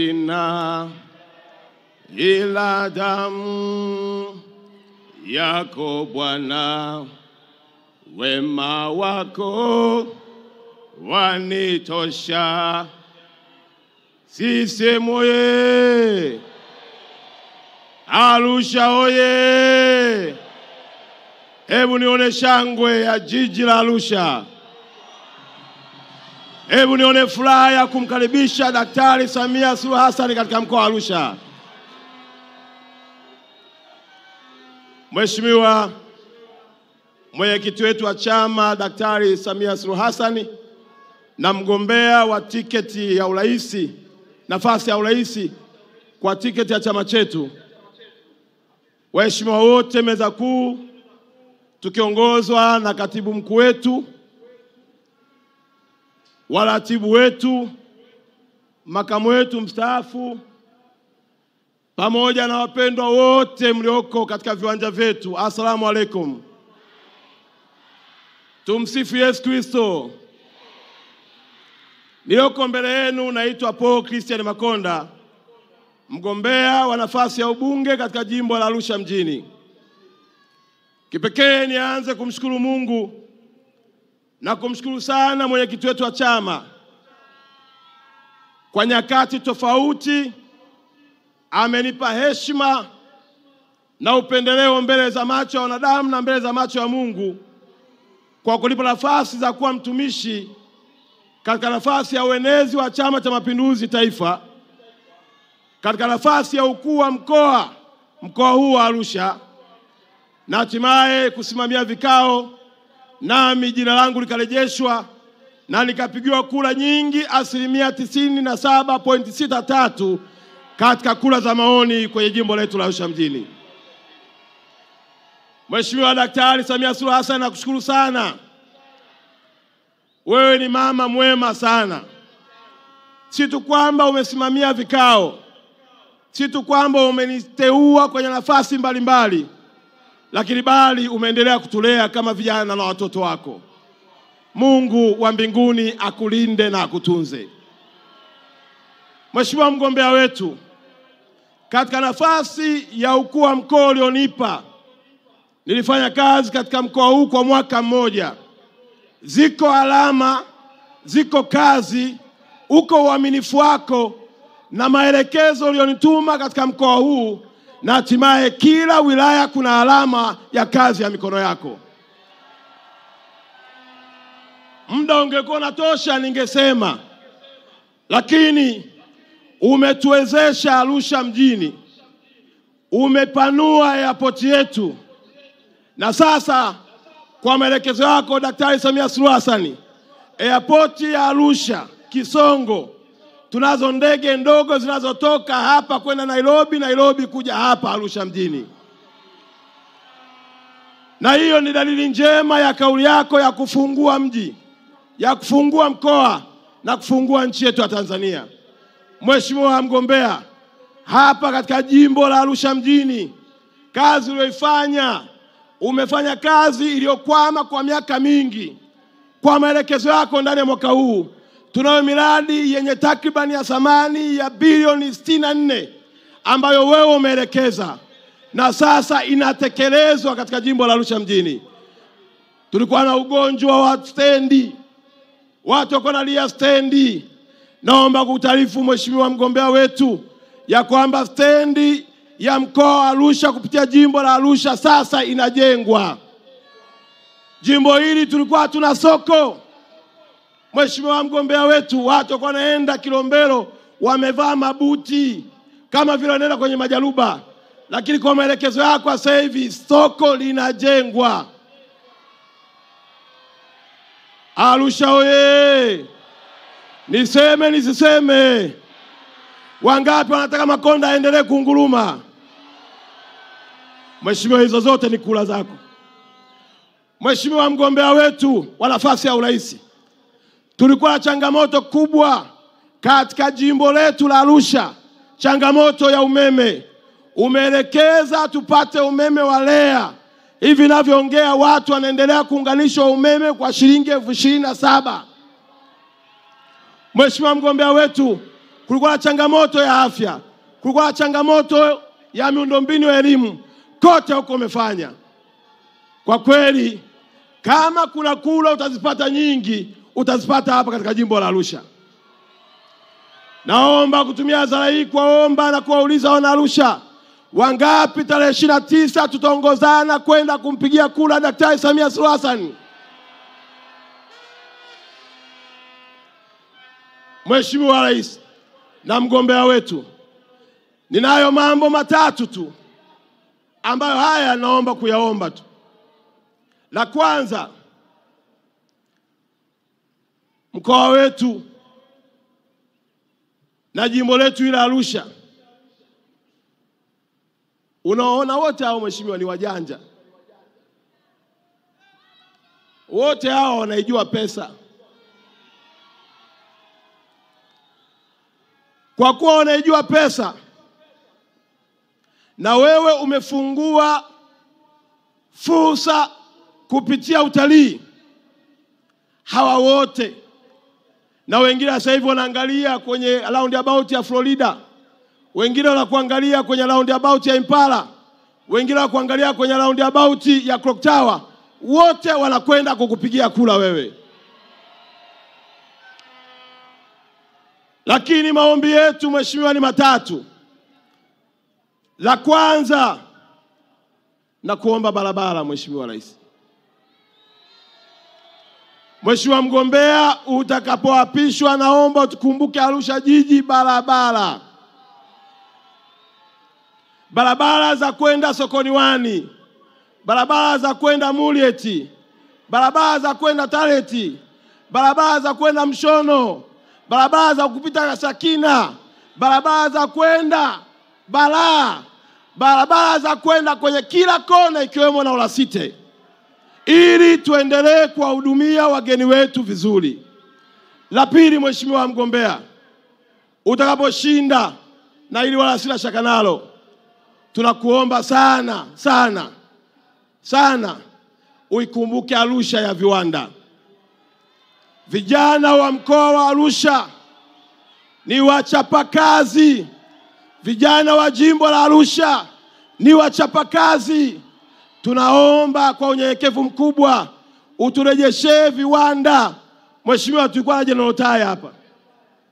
Ina ila damu yako Bwana, wema wako wanitosha. Sisi moye, Arusha oye! Hebu nione shangwe ya jiji la Arusha. Hebu nione furaha ya kumkaribisha Daktari Samia Suluhu Hassan katika mkoa wa Arusha. Mheshimiwa mwenyekiti wetu wa chama Daktari Samia Suluhu Hassan na mgombea wa tiketi ya urais, nafasi ya urais kwa tiketi ya chama chetu, waheshimiwa wote meza kuu tukiongozwa na katibu mkuu wetu, waratibu wetu, makamu wetu mstaafu, pamoja na wapendwa wote mlioko katika viwanja vyetu, asalamu alaykum. Tumsifu Yesu Kristo. Nilioko mbele yenu naitwa Paul Christian Makonda, mgombea wa nafasi ya ubunge katika jimbo la Arusha mjini. Kipekee nianze kumshukuru Mungu na kumshukuru sana mwenyekiti wetu wa chama. Kwa nyakati tofauti amenipa heshima na upendeleo mbele za macho ya wanadamu na mbele za macho ya Mungu, kwa kunipa nafasi za kuwa mtumishi katika nafasi ya uenezi wa Chama cha Mapinduzi Taifa, katika nafasi ya ukuu wa mkoa huu wa Arusha, na hatimaye kusimamia vikao, nami jina langu likarejeshwa na nikapigiwa kura nyingi 97.63% katika kura za maoni kwenye jimbo letu la Arusha mjini. Mheshimiwa Daktari Samia Suluhu Hassan, nakushukuru sana. Wewe ni mama mwema sana. Si tu kwamba umesimamia vikao, si tu kwamba umeniteua kwenye nafasi mbalimbali, lakini bali umeendelea kutulea kama vijana na watoto wako. Mungu wa mbinguni akulinde na akutunze. Mheshimiwa mgombea wetu, katika nafasi ya ukuu wa mkoa ulionipa, nilifanya kazi katika mkoa huu kwa mwaka mmoja. Ziko alama, ziko kazi, uko uaminifu wako na maelekezo ulionituma katika mkoa huu, na hatimaye kila wilaya kuna alama ya kazi ya mikono yako. Muda ungekuwa unatosha ningesema, lakini umetuwezesha Arusha mjini, umepanua airport yetu, na sasa kwa maelekezo yako Daktari Samia Suluhu Hassan, airport ya Arusha Kisongo, tunazo ndege ndogo zinazotoka hapa kwenda Nairobi kuja hapa Arusha mjini. Na hiyo ni dalili njema ya kauli yako ya kufungua mji, ya kufungua mkoa na kufungua nchi yetu ya Tanzania. Mheshimiwa mgombea, hapa katika jimbo la Arusha mjini, kazi uliyoifanya, umefanya kazi iliyokwama kwa miaka mingi. Kwa maelekezo yako ndani ya mwaka huu tunayo miradi yenye takribani ya thamani ya bilioni 64 ambayo wewe umeelekeza na sasa inatekelezwa katika jimbo la Arusha mjini. Tulikuwa na ugonjwa wa stendi, watu wako nalia stendi. Naomba kutaarifu Mheshimiwa mgombea wetu ya kwamba stendi ya mkoa wa Arusha kupitia jimbo la Arusha sasa inajengwa. Jimbo hili tulikuwa hatuna soko. Mheshimiwa mgombea wetu, watu wako naenda Kilombero wamevaa mabuti kama vile wanaenda kwenye majaruba, lakini kwa maelekezo yako sasa hivi soko linajengwa. Arusha oye! Niseme nisiseme? Wangapi wanataka Makonda aendelee kunguruma? Mheshimiwa, hizo zote ni kula zako. Mheshimiwa mgombea wetu wa nafasi ya urais, tulikuwa na changamoto kubwa katika jimbo letu la Arusha, changamoto ya umeme. Umeelekeza tupate umeme wa REA. Hivi ninavyoongea watu wanaendelea kuunganishwa umeme kwa shilingi 27,000. Mheshimiwa mgombea wetu, kulikuwa na changamoto ya afya, kulikuwa na changamoto ya miundombinu ya elimu, kote huko umefanya. Kwa kweli kama kuna kula utazipata nyingi, utazipata hapa katika jimbo la Arusha. Naomba kutumia hadhara hii kuwaomba na kuwauliza wana Arusha, wangapi tarehe 29 tutaongozana kwenda kumpigia kura Daktari Samia Suluhu Hassan? Mheshimiwa Rais na mgombea wetu, ninayo mambo matatu tu ambayo haya naomba kuyaomba tu. La kwanza, mkoa wetu na jimbo letu ila Arusha, unaona wote hao mheshimiwa ni wajanja. Wote hao wanaijua pesa. Kwa kuwa wanaijua pesa na wewe umefungua fursa kupitia utalii, hawa wote na wengine sasa hivi wanaangalia kwenye roundabout ya Florida, wengine wanakuangalia kwenye roundabout ya Impala, wengine wanakuangalia kwenye roundabout ya Clock Tower, wote wanakwenda kukupigia kura wewe. Lakini maombi yetu mheshimiwa ni matatu. La kwanza, na kuomba barabara Mheshimiwa Rais. Mheshimiwa mgombea, utakapoapishwa naomba tukumbuke Arusha jiji barabara. Barabara za kwenda Sokoni Wani, barabara za kwenda Mulieti, barabara za kwenda Tareti, barabara za kwenda Mshono, barabara za kupita Sakina, barabara za kwenda Balaa, barabara za kwenda kwenye kila kona ikiwemo na Olasite, ili tuendelee kuwahudumia wageni wetu vizuri. La pili mheshimiwa mgombea, utakaposhinda, na ili wala sina shaka nalo, tunakuomba sana sana sana uikumbuke Arusha ya viwanda. Vijana wa mkoa wa Arusha ni wachapakazi. Vijana wa jimbo la Arusha ni wachapakazi. Tunaomba kwa unyenyekevu mkubwa uturejeshee viwanda. Mheshimiwa, tulikuwa na General Taya hapa,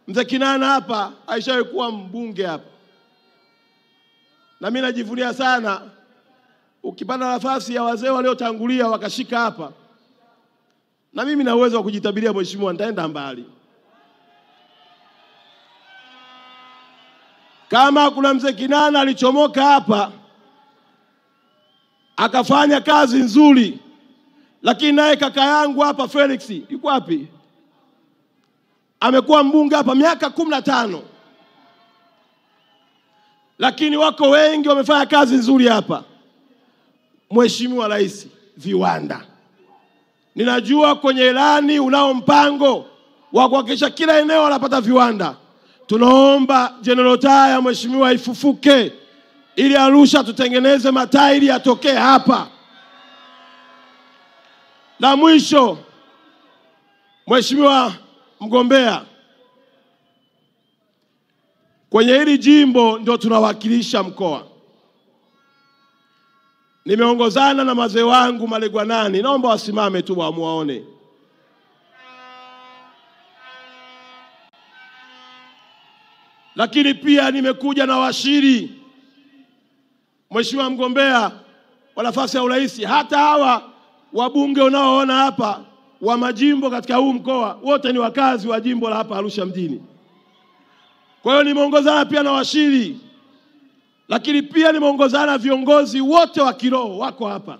Mzee Kinana hapa aishawahi kuwa mbunge hapa, na mimi najivunia sana. Ukipanda nafasi ya wazee waliotangulia wakashika hapa, na mimi na uwezo wa kujitabiria mheshimiwa, nitaenda mbali. Kama kuna Mzee Kinana alichomoka hapa akafanya kazi nzuri, lakini naye kaka yangu hapa Felix yuko wapi? Amekuwa mbunge hapa miaka 15. Lakini wako wengi wamefanya kazi nzuri hapa. Mheshimiwa Rais, viwanda. Ninajua kwenye ilani unao mpango wa kuhakikisha kila eneo wanapata viwanda. Tunaomba General Taya mheshimiwa ifufuke, ili Arusha tutengeneze matairi yatokee hapa. Na mwisho mheshimiwa mgombea, kwenye hili jimbo ndio tunawakilisha mkoa. Nimeongozana na mazee wangu Malegwanani, naomba wasimame tu muwaone. Lakini pia nimekuja na washiri. Mheshimiwa mgombea wa nafasi ya urais, hata hawa wabunge unaoona hapa wa majimbo katika huu mkoa wote ni wakazi wa jimbo la hapa Arusha mjini. Kwa hiyo nimeongozana pia na washiri. Lakini pia nimeongozana viongozi wote wa kiroho wako hapa.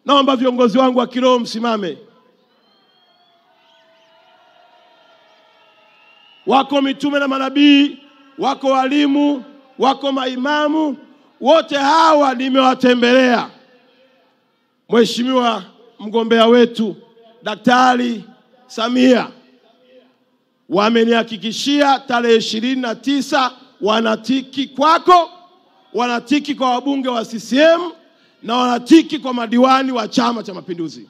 Naomba viongozi wangu wa kiroho msimame. Wako mitume na manabii, wako walimu, wako maimamu, wote hawa nimewatembelea. Mheshimiwa mgombea wetu Daktari Samia wamenihakikishia tarehe 29 wanatiki kwako, wanatiki kwa wabunge wa CCM na wanatiki kwa madiwani wa Chama cha Mapinduzi.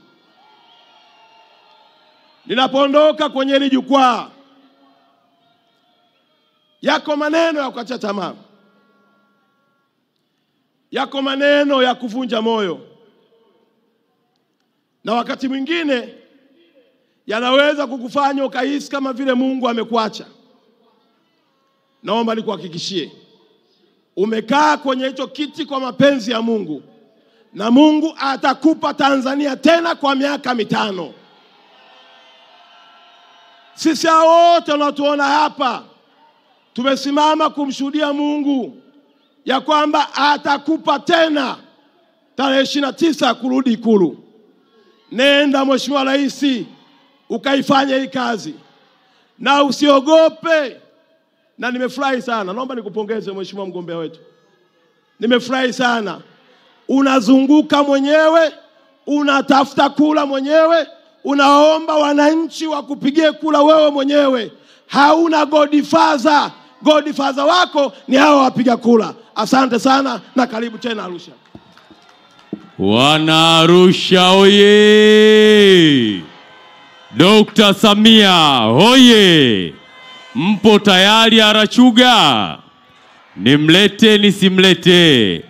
Ninapoondoka kwenye hili jukwaa, Yako maneno ya kukatisha tamaa. Yako maneno ya kuvunja moyo. Na wakati mwingine yanaweza kukufanya ukahisi kama vile Mungu amekuacha. Naomba nikuhakikishie, umekaa kwenye hicho kiti kwa mapenzi ya Mungu, na Mungu atakupa Tanzania tena kwa miaka 5. Sisi wote tunatuona hapa tumesimama kumshuhudia Mungu ya kwamba atakupa tena tarehe 29 kurudi Ikulu. Nenda Mheshimiwa Rais, ukaifanye hii kazi na usiogope. Na nimefurahi sana, naomba nikupongeze Mheshimiwa mgombea wetu. Nimefurahi sana. Unazunguka mwenyewe, unatafuta kula mwenyewe, unaomba wananchi wakupigie kula wewe mwenyewe. Hauna godfather. Godfather wako ni hao wapiga kula. Asante sana na karibu tena Arusha. Wana Arusha oye! Dr. Samia oye! Mpo tayari Arachuga? Nimlete nisimlete?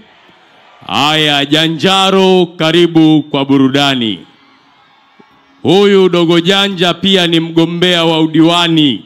Aya, Janjaro karibu kwa burudani. Huyu dogo Janja pia ni mgombea wa udiwani.